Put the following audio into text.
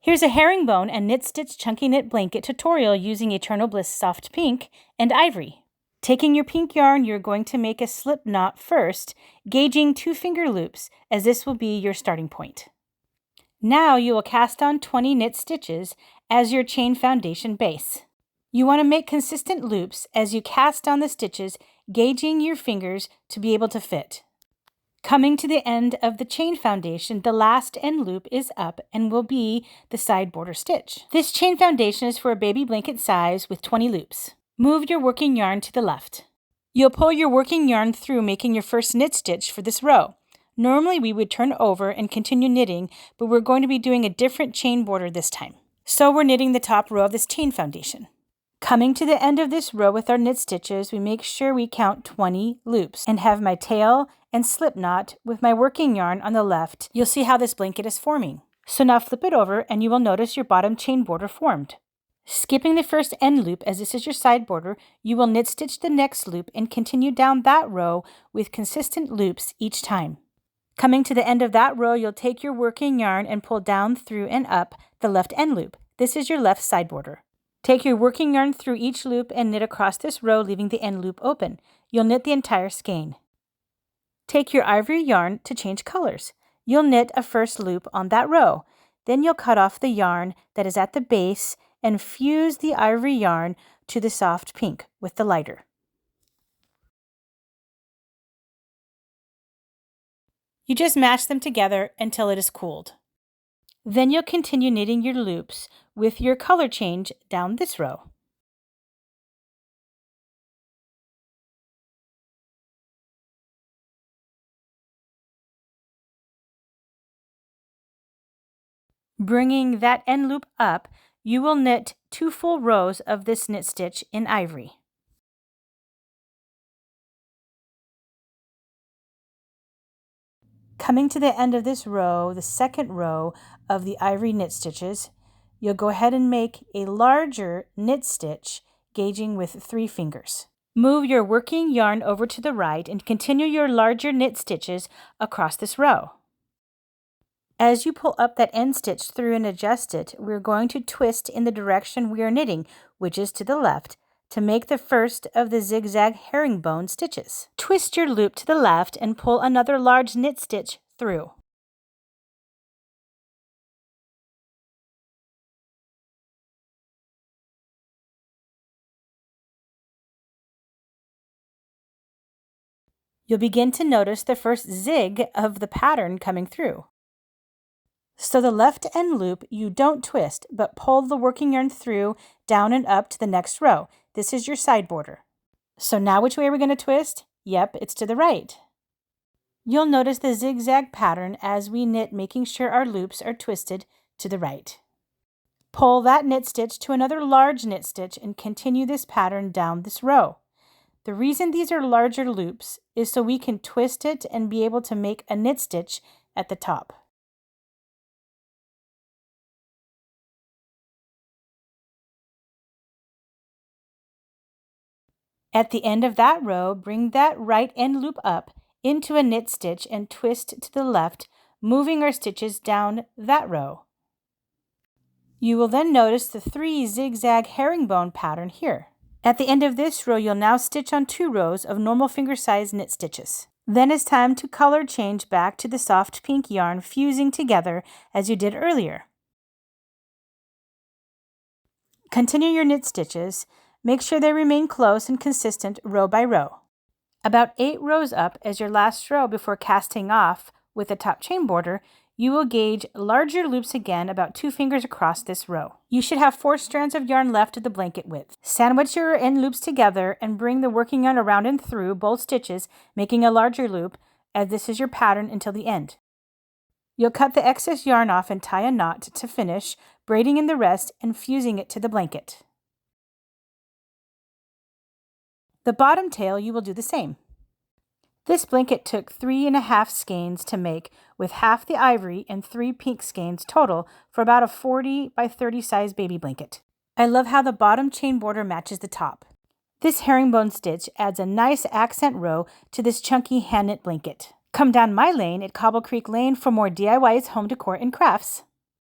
Here's a herringbone and knit stitch chunky knit blanket tutorial using Eternal Bliss soft pink and ivory. Taking your pink yarn, you're going to make a slip knot first, gauging 2 finger loops, as this will be your starting point. Now you will cast on 20 knit stitches as your chain foundation base. You want to make consistent loops as you cast on the stitches, gauging your fingers to be able to fit. Coming to the end of the chain foundation, the last end loop is up and will be the side border stitch. This chain foundation is for a baby blanket size with 20 loops. Move your working yarn to the left. You'll pull your working yarn through, making your first knit stitch for this row. Normally we would turn over and continue knitting, but we're going to be doing a different chain border this time. So we're knitting the top row of this chain foundation. Coming to the end of this row with our knit stitches, we make sure we count 20 loops and have my tail and slip knot with my working yarn on the left. You'll see how this blanket is forming. So now flip it over and you will notice your bottom chain border formed. Skipping the first end loop, as this is your side border, you will knit stitch the next loop and continue down that row with consistent loops each time. Coming to the end of that row, you'll take your working yarn and pull down through and up the left end loop. This is your left side border. Take your working yarn through each loop and knit across this row, leaving the end loop open. You'll knit the entire skein. Take your ivory yarn to change colors. You'll knit a first loop on that row. Then you'll cut off the yarn that is at the base and fuse the ivory yarn to the soft pink with the lighter. You just match them together until it is cooled. Then you'll continue knitting your loops with your color change down this row. Bringing that end loop up, you will knit 2 full rows of this knit stitch in ivory. Coming to the end of this row, the second row of the ivory knit stitches, you'll go ahead and make a larger knit stitch, gauging with 3 fingers. Move your working yarn over to the right and continue your larger knit stitches across this row. As you pull up that end stitch through and adjust it, we're going to twist in the direction we are knitting, which is to the left, to make the first of the zigzag herringbone stitches. Twist your loop to the left and pull another large knit stitch through. You'll begin to notice the first zig of the pattern coming through. So the left end loop, you don't twist, but pull the working yarn through, down and up to the next row. This is your side border. So now which way are we going to twist? Yep, it's to the right. You'll notice the zigzag pattern as we knit, making sure our loops are twisted to the right. Pull that knit stitch to another large knit stitch and continue this pattern down this row. The reason these are larger loops is so we can twist it and be able to make a knit stitch at the top. At the end of that row, bring that right end loop up into a knit stitch and twist to the left, moving our stitches down that row. You will then notice the 3 zigzag herringbone pattern here. At the end of this row, you'll now stitch on 2 rows of normal finger size knit stitches. Then it's time to color change back to the soft pink yarn, fusing together as you did earlier. Continue your knit stitches. Make sure they remain close and consistent row by row. About 8 rows up as your last row before casting off with the top chain border, you will gauge larger loops again about 2 fingers across this row. You should have 4 strands of yarn left of the blanket width. Sandwich your end loops together and bring the working yarn around and through both stitches, making a larger loop, as this is your pattern until the end. You'll cut the excess yarn off and tie a knot to finish, braiding in the rest and fusing it to the blanket. The bottom tail, you will do the same. This blanket took 3.5 skeins to make, with half the ivory and 3 pink skeins total for about a 40 by 30 size baby blanket. I love how the bottom chain border matches the top. This herringbone stitch adds a nice accent row to this chunky hand knit blanket. Come down my lane at Cobble Creek Lane for more DIYs, home decor, and crafts.